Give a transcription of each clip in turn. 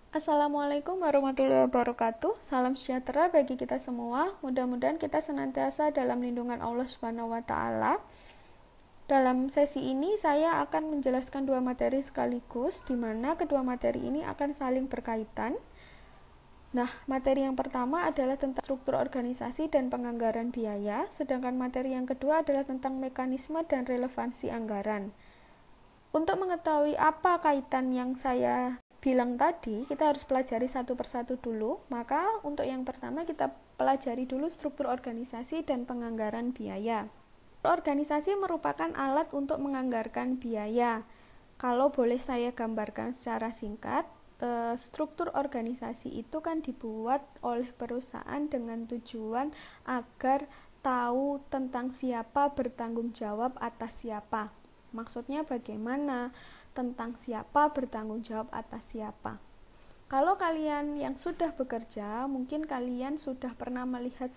Assalamualaikum warahmatullahi wabarakatuh. Salam sejahtera bagi kita semua. Mudah-mudahan kita senantiasa dalam lindungan Allah Subhanahu wa taala. Dalam sesi ini saya akan menjelaskan dua materi sekaligus, di mana kedua materi ini akan saling berkaitan. Nah, materi yang pertama adalah tentang struktur organisasi dan penganggaran biaya, sedangkan materi yang kedua adalah tentang mekanisme dan relevansi anggaran. Untuk mengetahui apa kaitan yang saya bilang tadi, kita harus pelajari satu persatu dulu. Maka untuk yang pertama kita pelajari dulu struktur organisasi dan penganggaran biaya. Organisasi merupakan alat untuk menganggarkan biaya. Kalau boleh saya gambarkan secara singkat, struktur organisasi itu kan dibuat oleh perusahaan dengan tujuan agar tahu tentang siapa bertanggung jawab atas siapa. Maksudnya bagaimana? Tentang siapa bertanggung jawab atas siapa. Kalau kalian yang sudah bekerja, mungkin kalian sudah pernah melihat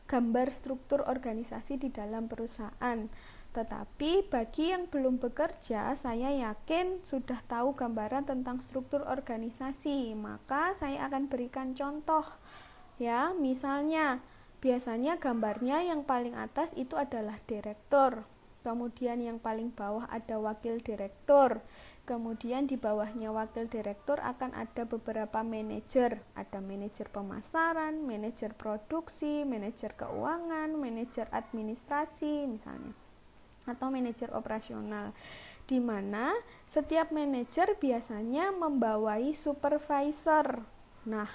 gambar struktur organisasi di dalam perusahaan. Tetapi bagi yang belum bekerja, saya yakin sudah tahu gambaran tentang struktur organisasi. Maka saya akan berikan contoh. Ya, misalnya biasanya gambarnya yang paling atas itu adalah direktur. Kemudian yang paling bawah ada wakil direktur. Kemudian di bawahnya wakil direktur akan ada beberapa manajer. Ada manajer pemasaran, manajer produksi, manajer keuangan, manajer administrasi misalnya, atau manajer operasional, di mana setiap manajer biasanya membawai supervisor. Nah,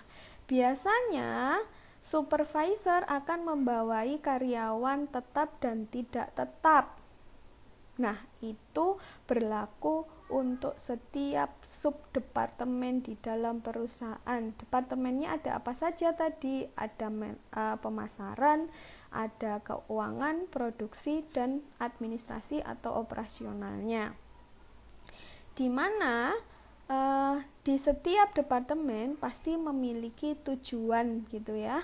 biasanya supervisor akan membawai karyawan tetap dan tidak tetap. Nah, itu berlaku untuk setiap subdepartemen di dalam perusahaan. Departemennya ada apa saja tadi? Ada pemasaran, ada keuangan, produksi, dan administrasi atau operasionalnya. Di mana di setiap departemen pasti memiliki tujuan gitu ya.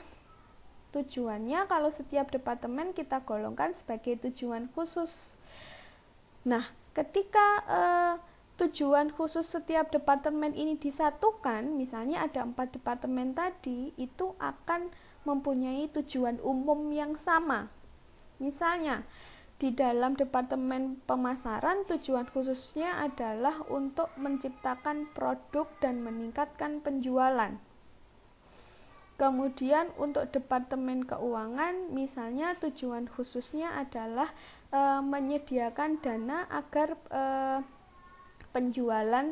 Tujuannya kalau setiap departemen kita golongkan sebagai tujuan khusus. Nah, ketika tujuan khusus setiap departemen ini disatukan, misalnya ada 4 departemen tadi, itu akan mempunyai tujuan umum yang sama. Misalnya, di dalam departemen pemasaran, tujuan khususnya adalah untuk menciptakan produk dan meningkatkan penjualan. Kemudian untuk departemen keuangan, misalnya tujuan khususnya adalah menyediakan dana agar penjualan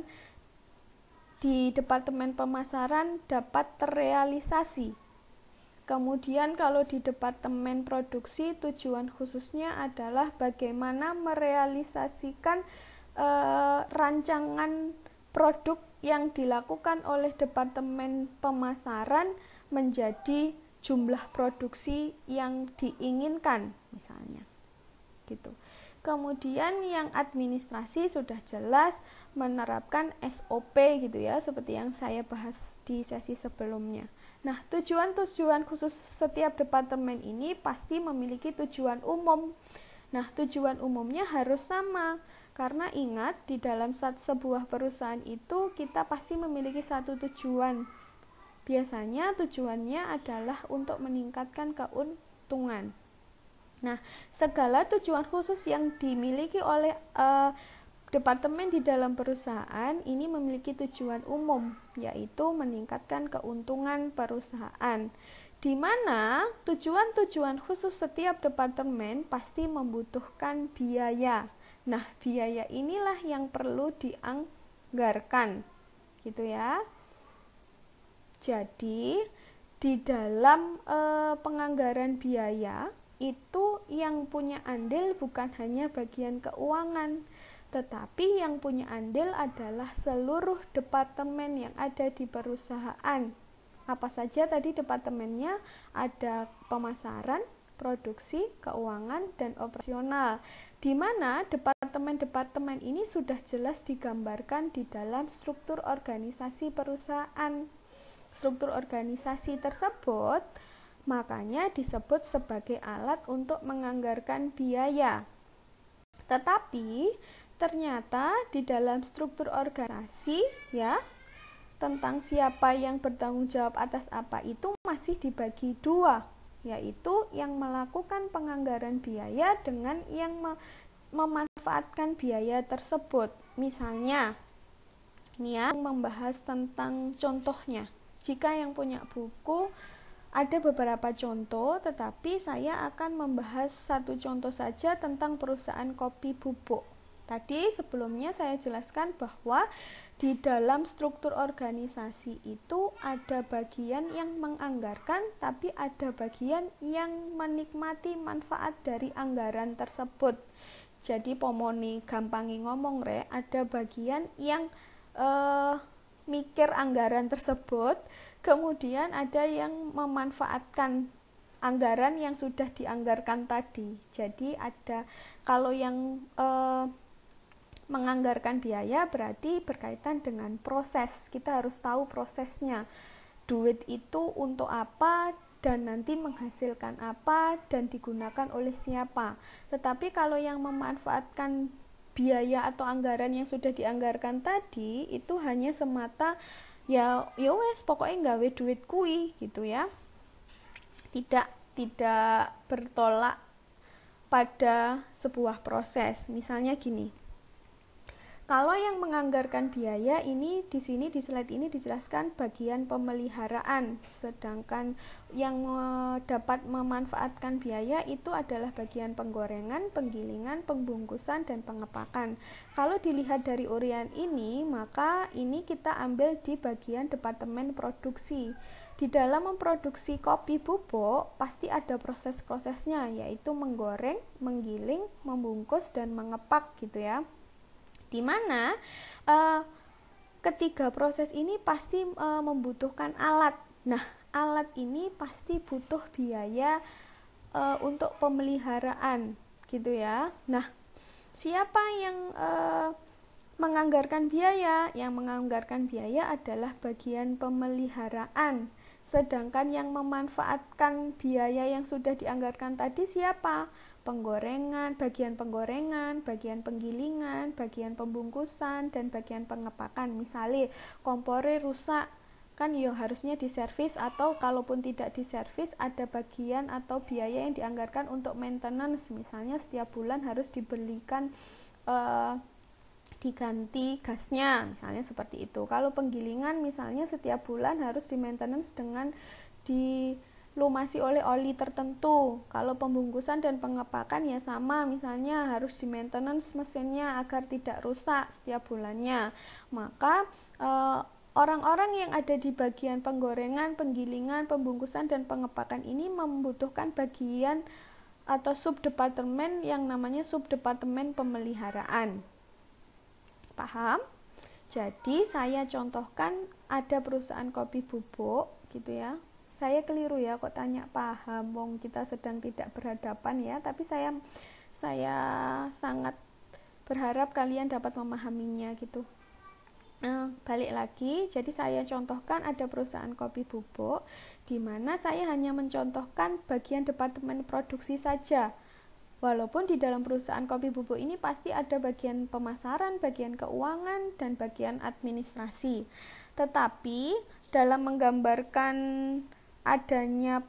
di departemen pemasaran dapat terrealisasi. Kemudian kalau di departemen produksi, tujuan khususnya adalah bagaimana merealisasikan rancangan produk yang dilakukan oleh departemen pemasaran menjadi jumlah produksi yang diinginkan misalnya. Gitu. Kemudian yang administrasi sudah jelas menerapkan SOP gitu ya, seperti yang saya bahas di sesi sebelumnya. Nah, tujuan-tujuan khusus setiap departemen ini pasti memiliki tujuan umum. Nah, tujuan umumnya harus sama, karena ingat di dalam sebuah perusahaan itu kita pasti memiliki satu tujuan. Biasanya tujuannya adalah untuk meningkatkan keuntungan. Nah, segala tujuan khusus yang dimiliki oleh departemen di dalam perusahaan ini memiliki tujuan umum, yaitu meningkatkan keuntungan perusahaan, di mana tujuan-tujuan khusus setiap departemen pasti membutuhkan biaya. Nah, biaya inilah yang perlu dianggarkan, gitu ya. Jadi, di dalam penganggaran biaya itu yang punya andil bukan hanya bagian keuangan, tetapi yang punya andil adalah seluruh departemen yang ada di perusahaan. Apa saja tadi departemennya? Ada pemasaran, produksi, keuangan, dan operasional, di mana departemen-departemen ini sudah jelas digambarkan di dalam struktur organisasi perusahaan. Struktur organisasi tersebut makanya disebut sebagai alat untuk menganggarkan biaya. Tetapi ternyata di dalam struktur organisasi ya, tentang siapa yang bertanggung jawab atas apa itu masih dibagi dua, yaitu yang melakukan penganggaran biaya dengan yang memanfaatkan biaya tersebut. Misalnya, ini ya, membahas tentang contohnya. Jika yang punya buku ada beberapa contoh, tetapi saya akan membahas satu contoh saja tentang perusahaan kopi bubuk. Tadi sebelumnya saya jelaskan bahwa di dalam struktur organisasi itu ada bagian yang menganggarkan, tapi ada bagian yang menikmati manfaat dari anggaran tersebut. Jadi pomoni gampangi ngomong ada bagian yang mikir anggaran tersebut, kemudian ada yang memanfaatkan anggaran yang sudah dianggarkan tadi. Jadi ada, kalau yang menganggarkan biaya berarti berkaitan dengan proses. Kita harus tahu prosesnya. Duit itu untuk apa dan nanti menghasilkan apa dan digunakan oleh siapa. Tetapi kalau yang memanfaatkan biaya atau anggaran yang sudah dianggarkan tadi itu hanya semata ya wes pokoknya gawe duit kui gitu ya. Tidak bertolak pada sebuah proses. Misalnya gini. Kalau yang menganggarkan biaya ini di sini di slide ini dijelaskan bagian pemeliharaan, sedangkan yang dapat memanfaatkan biaya itu adalah bagian penggorengan, penggilingan, pembungkusan dan pengepakan. Kalau dilihat dari uraian ini, maka ini kita ambil di bagian departemen produksi. Di dalam memproduksi kopi bubuk pasti ada proses-prosesnya, yaitu menggoreng, menggiling, membungkus dan mengepak gitu ya. Di mana ketiga proses ini pasti membutuhkan alat. Nah, alat ini pasti butuh biaya untuk pemeliharaan, gitu ya. Nah, siapa yang menganggarkan biaya? Yang menganggarkan biaya adalah bagian pemeliharaan. Sedangkan yang memanfaatkan biaya yang sudah dianggarkan tadi siapa? Penggorengan, bagian penggilingan, bagian pembungkusan, dan bagian pengepakan. Misalnya kompore rusak, kan ya harusnya diservis, atau kalaupun tidak diservis ada bagian atau biaya yang dianggarkan untuk maintenance. Misalnya setiap bulan harus dibelikan diganti gasnya, misalnya seperti itu. Kalau penggilingan misalnya setiap bulan harus di maintenance dengan dilumasi oleh oli tertentu. Kalau pembungkusan dan pengepakan ya sama, misalnya harus di maintenance mesinnya agar tidak rusak setiap bulannya. Maka orang-orang yang ada di bagian penggorengan, penggilingan, pembungkusan dan pengepakan ini membutuhkan bagian atau subdepartemen yang namanya subdepartemen pemeliharaan. Paham? Jadi saya contohkan ada perusahaan kopi bubuk gitu ya. Saya keliru ya kok tanya paham, wong kita sedang tidak berhadapan ya, tapi saya sangat berharap kalian dapat memahaminya gitu. Balik lagi, jadi saya contohkan ada perusahaan kopi bubuk di mana saya hanya mencontohkan bagian departemen produksi saja. Walaupun di dalam perusahaan kopi bubuk ini pasti ada bagian pemasaran, bagian keuangan, dan bagian administrasi. Tetapi dalam menggambarkan adanya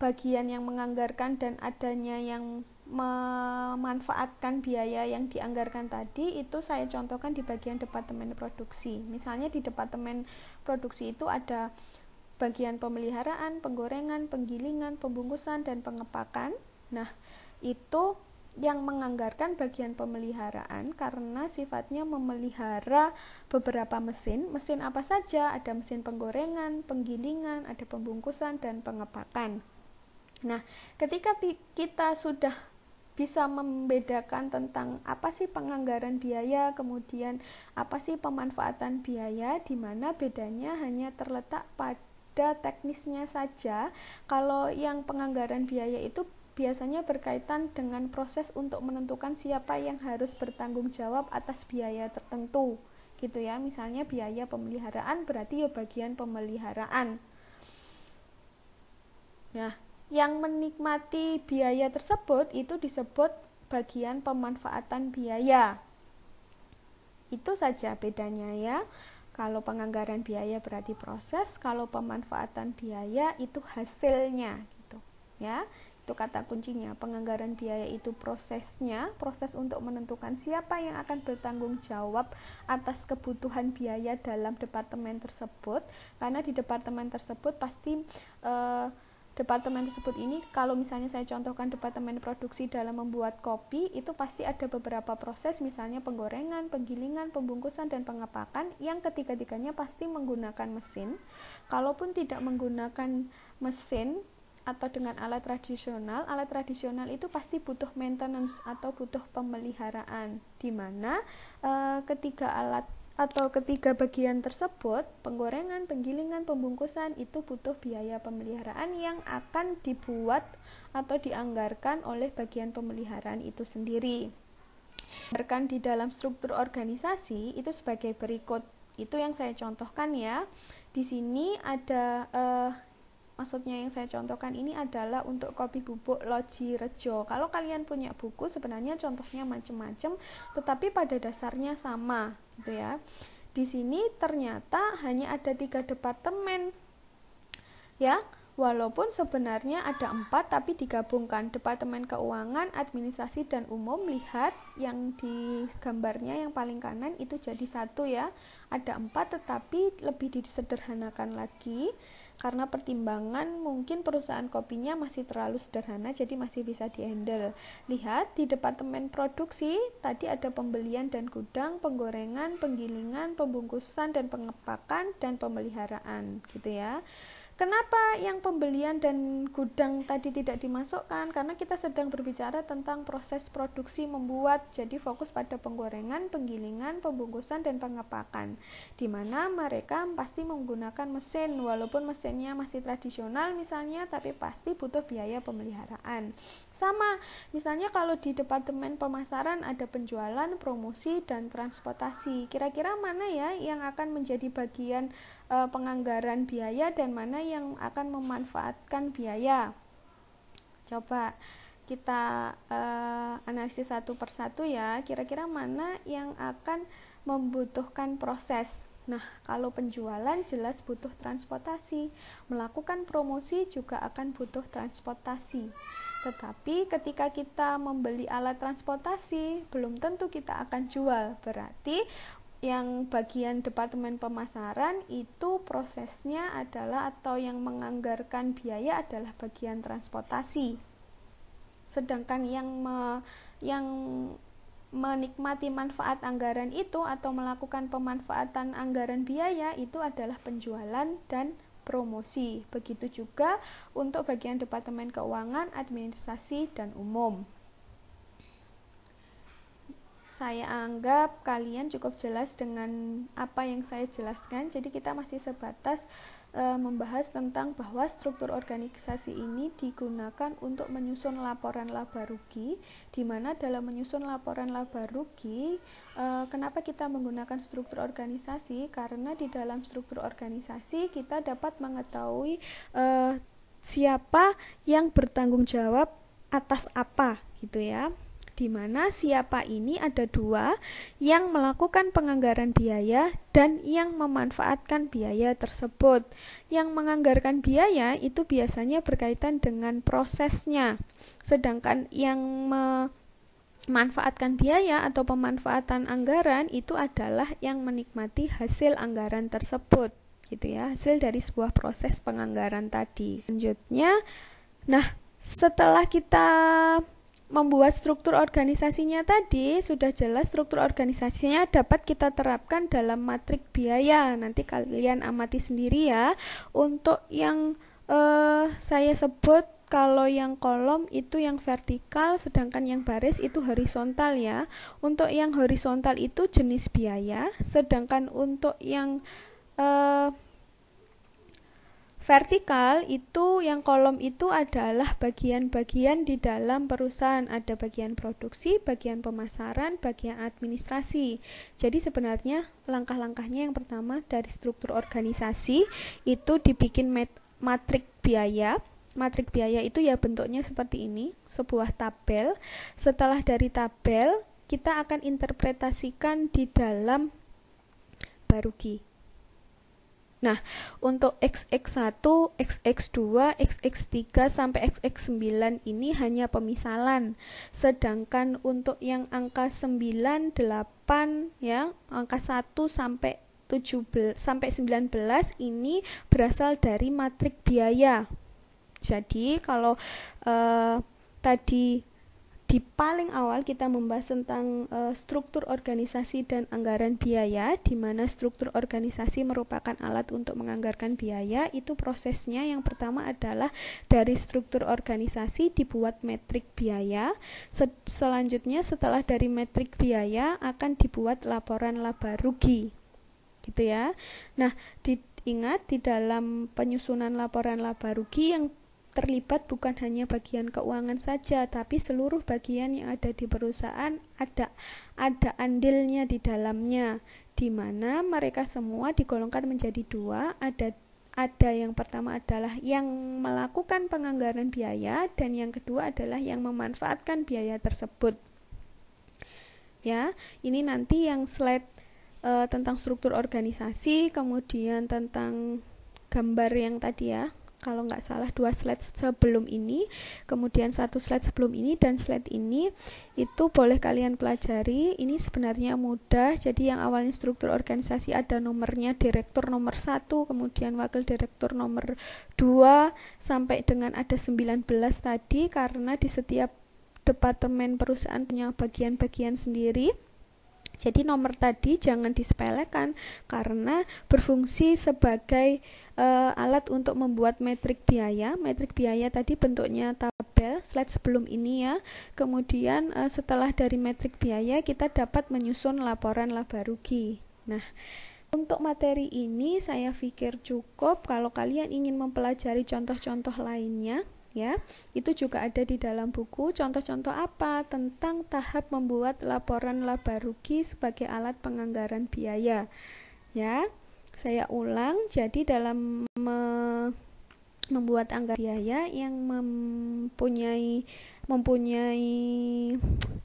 bagian yang menganggarkan dan adanya yang memanfaatkan biaya yang dianggarkan tadi, itu saya contohkan di bagian departemen produksi. Misalnya di departemen produksi itu ada bagian pemeliharaan, penggorengan, penggilingan, pembungkusan, dan pengepakan. Nah, itu yang menganggarkan bagian pemeliharaan karena sifatnya memelihara beberapa mesin apa saja, ada mesin penggorengan, penggilingan, ada pembungkusan dan pengepakan. Nah, ketika kita sudah bisa membedakan tentang apa sih penganggaran biaya, kemudian apa sih pemanfaatan biaya, di mana bedanya hanya terletak pada teknisnya saja. Kalau yang penganggaran biaya itu biasanya berkaitan dengan proses untuk menentukan siapa yang harus bertanggung jawab atas biaya tertentu gitu ya. Misalnya biaya pemeliharaan berarti ya bagian pemeliharaan. Nah, yang menikmati biaya tersebut itu disebut bagian pemanfaatan biaya. Itu saja bedanya ya. Kalau penganggaran biaya berarti proses, kalau pemanfaatan biaya itu hasilnya gitu ya. Itu kata kuncinya. Penganggaran biaya itu prosesnya, proses untuk menentukan siapa yang akan bertanggung jawab atas kebutuhan biaya dalam departemen tersebut. Karena di departemen tersebut pasti departemen tersebut ini, kalau misalnya saya contohkan departemen produksi dalam membuat kopi, itu pasti ada beberapa proses, misalnya penggorengan, penggilingan, pembungkusan, dan pengepakan, yang ketiga-tiganya pasti menggunakan mesin. Kalaupun tidak menggunakan mesin atau dengan alat tradisional itu pasti butuh maintenance atau butuh pemeliharaan, di mana ketiga alat atau ketiga bagian tersebut, penggorengan, penggilingan, pembungkusan, itu butuh biaya pemeliharaan yang akan dibuat atau dianggarkan oleh bagian pemeliharaan itu sendiri. Anggarkan di dalam struktur organisasi itu sebagai berikut. Itu yang saya contohkan ya. Di sini ada maksudnya yang saya contohkan ini adalah untuk kopi bubuk Loji Rejo. Kalau kalian punya buku, sebenarnya contohnya macam-macam, tetapi pada dasarnya sama, gitu ya. Di sini ternyata hanya ada 3 departemen, ya. Walaupun sebenarnya ada 4, tapi digabungkan. Departemen Keuangan, Administrasi, dan Umum. Lihat yang di gambarnya yang paling kanan itu jadi 1 ya. Ada 4, tetapi lebih disederhanakan lagi. Karena pertimbangan mungkin perusahaan kopinya masih terlalu sederhana, jadi masih bisa dihandle. Lihat di departemen produksi tadi ada pembelian dan gudang, penggorengan, penggilingan, pembungkusan dan pengepakan, dan pemeliharaan gitu ya. Kenapa yang pembelian dan gudang tadi tidak dimasukkan? Karena kita sedang berbicara tentang proses produksi membuat, jadi fokus pada penggorengan, penggilingan, pembungkusan, dan pengepakan, di mana mereka pasti menggunakan mesin, walaupun mesinnya masih tradisional misalnya, tapi pasti butuh biaya pemeliharaan. Sama, misalnya kalau di departemen pemasaran ada penjualan, promosi, dan transportasi. Kira-kira mana ya yang akan menjadi bagian penganggaran biaya dan mana yang akan memanfaatkan biaya? Coba kita analisis satu persatu ya. Kira-kira mana yang akan membutuhkan proses? Nah, kalau penjualan jelas butuh transportasi, melakukan promosi juga akan butuh transportasi. Tetapi ketika kita membeli alat transportasi, belum tentu kita akan jual. Berarti yang bagian departemen pemasaran itu prosesnya adalah, atau yang menganggarkan biaya adalah bagian transportasi. Sedangkan yang menikmati manfaat anggaran itu atau melakukan pemanfaatan anggaran biaya itu adalah penjualan dan promosi. Begitu juga untuk bagian departemen keuangan, administrasi, dan umum. Saya anggap kalian cukup jelas dengan apa yang saya jelaskan, jadi kita masih sebatas membahas tentang bahwa struktur organisasi ini digunakan untuk menyusun laporan laba rugi, di mana dalam menyusun laporan laba rugi, kenapa kita menggunakan struktur organisasi? Karena di dalam struktur organisasi kita dapat mengetahui siapa yang bertanggung jawab atas apa, gitu ya. Di mana siapa ini ada 2, yang melakukan penganggaran biaya dan yang memanfaatkan biaya tersebut. Yang menganggarkan biaya itu biasanya berkaitan dengan prosesnya, sedangkan yang memanfaatkan biaya atau pemanfaatan anggaran itu adalah yang menikmati hasil anggaran tersebut, gitu ya, hasil dari sebuah proses penganggaran tadi. Selanjutnya, nah setelah kita membuat struktur organisasinya tadi, sudah jelas struktur organisasinya dapat kita terapkan dalam matrik biaya. Nanti kalian amati sendiri ya. Untuk yang saya sebut, kalau yang kolom itu yang vertikal, sedangkan yang baris itu horizontal ya. Untuk yang horizontal itu jenis biaya, sedangkan untuk yang vertikal itu, yang kolom itu adalah bagian-bagian di dalam perusahaan. Ada bagian produksi, bagian pemasaran, bagian administrasi. Jadi sebenarnya langkah-langkahnya yang pertama dari struktur organisasi itu dibikin matrik biaya. Matrik biaya itu ya bentuknya seperti ini, sebuah tabel. Setelah dari tabel, kita akan interpretasikan di dalam laba rugi. Nah, untuk XX1, XX2, XX3 sampai XX9 ini hanya pemisalan. Sedangkan untuk yang angka 9, 8 ya, angka 1 sampai 17 sampai 19 ini berasal dari matrik biaya. Jadi kalau tadi di paling awal kita membahas tentang struktur organisasi dan anggaran biaya, di mana struktur organisasi merupakan alat untuk menganggarkan biaya. Itu prosesnya yang pertama adalah dari struktur organisasi dibuat metrik biaya. Selanjutnya setelah dari metrik biaya akan dibuat laporan laba rugi, gitu ya. Nah, ingat di dalam penyusunan laporan laba rugi yang terlibat bukan hanya bagian keuangan saja, tapi seluruh bagian yang ada di perusahaan ada andilnya di dalamnya, di mana mereka semua digolongkan menjadi dua. Ada yang pertama adalah yang melakukan penganggaran biaya, dan yang kedua adalah yang memanfaatkan biaya tersebut. Ya, ini nanti yang slide tentang struktur organisasi, kemudian tentang gambar yang tadi ya, kalau nggak salah 2 slide sebelum ini, kemudian 1 slide sebelum ini, dan slide ini itu boleh kalian pelajari. Ini sebenarnya mudah. Jadi yang awalnya struktur organisasi ada nomornya, direktur nomor 1, kemudian wakil direktur nomor 2, sampai dengan ada 19 tadi, karena di setiap departemen perusahaan punya bagian-bagian sendiri. Jadi nomor tadi jangan disepelekan karena berfungsi sebagai alat untuk membuat metrik biaya. Metrik biaya tadi bentuknya tabel, slide sebelum ini ya. Kemudian setelah dari metrik biaya kita dapat menyusun laporan laba rugi. Nah, untuk materi ini saya pikir cukup. Kalau kalian ingin mempelajari contoh-contoh lainnya, ya, itu juga ada di dalam buku. Contoh-contoh apa tentang tahap membuat laporan laba rugi sebagai alat penganggaran biaya. Ya, saya ulang. Jadi dalam membuat anggaran biaya yang mempunyai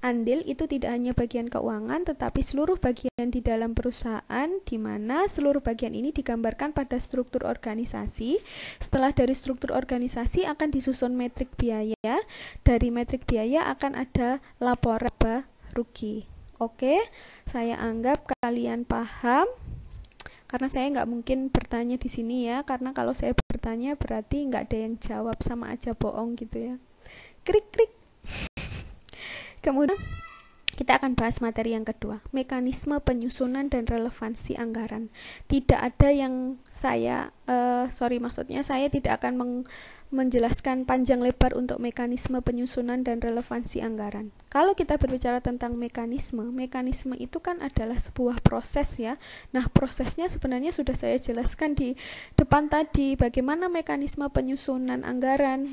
andil itu tidak hanya bagian keuangan, tetapi seluruh bagian di dalam perusahaan, di mana seluruh bagian ini digambarkan pada struktur organisasi. Setelah dari struktur organisasi akan disusun metrik biaya. Dari metrik biaya akan ada laporan laba rugi. Oke, saya anggap kalian paham. Karena saya nggak mungkin bertanya di sini ya, karena kalau saya bertanya berarti nggak ada yang jawab, sama aja bohong gitu ya. Krik-krik. Kemudian kita akan bahas materi yang kedua, mekanisme penyusunan dan relevansi anggaran. Tidak ada yang saya tidak akan menjelaskan panjang lebar untuk mekanisme penyusunan dan relevansi anggaran. Kalau kita berbicara tentang mekanisme itu kan adalah sebuah proses ya. Nah, prosesnya sebenarnya sudah saya jelaskan di depan tadi, bagaimana mekanisme penyusunan anggaran.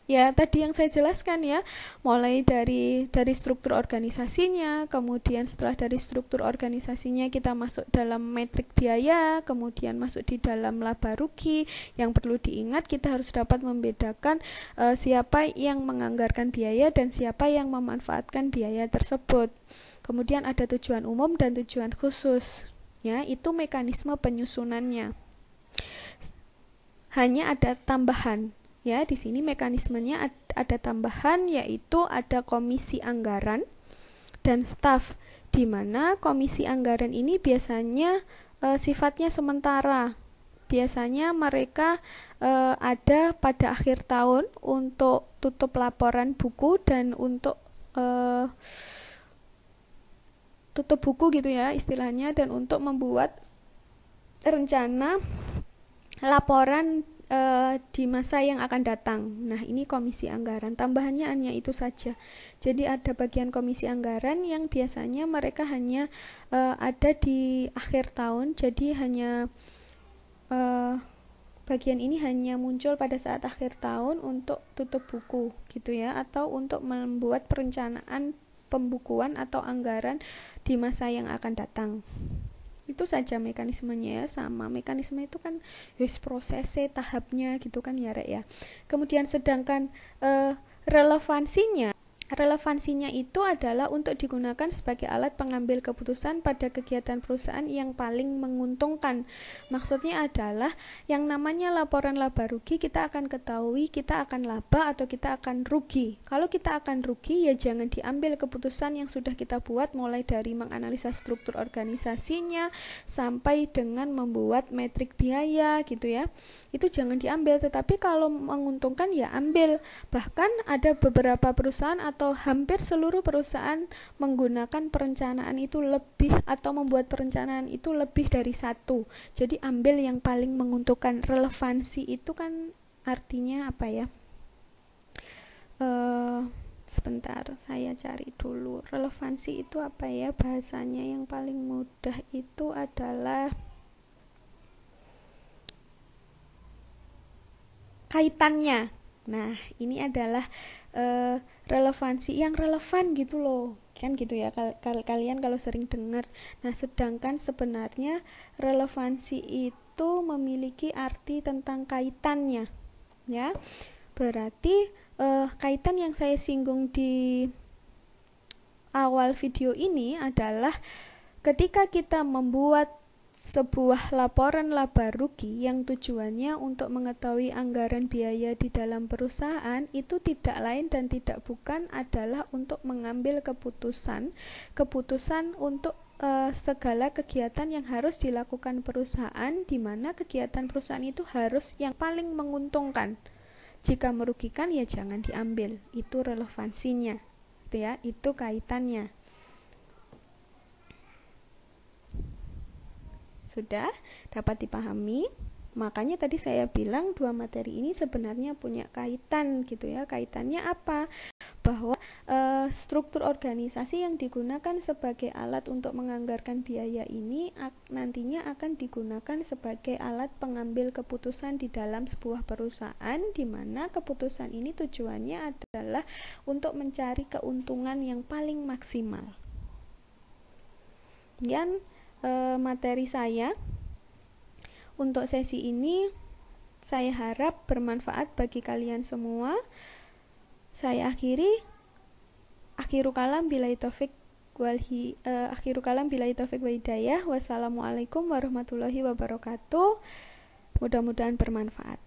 Tadi yang saya jelaskan ya, mulai dari struktur organisasinya, kemudian setelah dari struktur organisasinya kita masuk dalam metrik biaya, kemudian masuk di dalam laba rugi. Yang perlu diingat, kita harus dapat membedakan siapa yang menganggarkan biaya dan siapa yang memanfaatkan biaya tersebut. Kemudian ada tujuan umum dan tujuan khusus. Ya, itu mekanisme penyusunannya. Hanya ada tambahan. Ya, di sini mekanismenya ada tambahan, yaitu ada komisi anggaran dan staf, di mana komisi anggaran ini biasanya sifatnya sementara. Biasanya mereka ada pada akhir tahun untuk tutup laporan buku dan untuk tutup buku gitu ya istilahnya, dan untuk membuat rencana laporan di masa yang akan datang. Nah, ini komisi anggaran. Tambahannya hanya itu saja. Jadi ada bagian komisi anggaran yang biasanya mereka hanya ada di akhir tahun. Jadi hanya bagian ini hanya muncul pada saat akhir tahun untuk tutup buku gitu ya, atau untuk membuat perencanaan pembukuan atau anggaran di masa yang akan datang. Itu saja mekanismenya ya, sama mekanisme itu kan prosesnya, tahapnya gitu kan ya Rek ya. Kemudian sedangkan relevansinya Relevansinya itu adalah untuk digunakan sebagai alat pengambil keputusan pada kegiatan perusahaan yang paling menguntungkan. Maksudnya adalah yang namanya laporan laba rugi, kita akan ketahui kita akan laba atau kita akan rugi. Kalau kita akan rugi, ya jangan diambil keputusan yang sudah kita buat, mulai dari menganalisa struktur organisasinya sampai dengan membuat metrik biaya gitu ya. Itu jangan diambil, tetapi kalau menguntungkan ya ambil. Bahkan ada beberapa perusahaan atau hampir seluruh perusahaan menggunakan perencanaan itu lebih, atau membuat perencanaan itu lebih dari satu. Jadi ambil yang paling menguntungkan. Relevansi itu kan artinya apa ya? Sebentar, saya cari dulu. Relevansi itu apa ya bahasanya yang paling mudah itu adalah kaitannya. Nah, ini adalah relevansi yang relevan gitu loh. Kan gitu ya, kalian kalau sering dengar. Nah, sedangkan sebenarnya relevansi itu memiliki arti tentang kaitannya. Ya. Berarti kaitan yang saya singgung di awal video ini adalah ketika kita membuat sebuah laporan laba rugi yang tujuannya untuk mengetahui anggaran biaya di dalam perusahaan, itu tidak lain dan tidak bukan adalah untuk mengambil keputusan untuk segala kegiatan yang harus dilakukan perusahaan, di mana kegiatan perusahaan itu harus yang paling menguntungkan. Jika merugikan ya jangan diambil. Itu relevansinya, gitu ya, itu kaitannya. Sudah dapat dipahami? Makanya tadi saya bilang dua materi ini sebenarnya punya kaitan gitu ya. Kaitannya apa? Bahwa struktur organisasi yang digunakan sebagai alat untuk menganggarkan biaya ini nantinya akan digunakan sebagai alat pengambil keputusan di dalam sebuah perusahaan, di mana keputusan ini tujuannya adalah untuk mencari keuntungan yang paling maksimal. Dan materi saya untuk sesi ini saya harap bermanfaat bagi kalian semua. Saya akhiru kalam billahi taufik wa hidayah. Wassalamualaikum warahmatullahi wabarakatuh. Mudah-mudahan bermanfaat.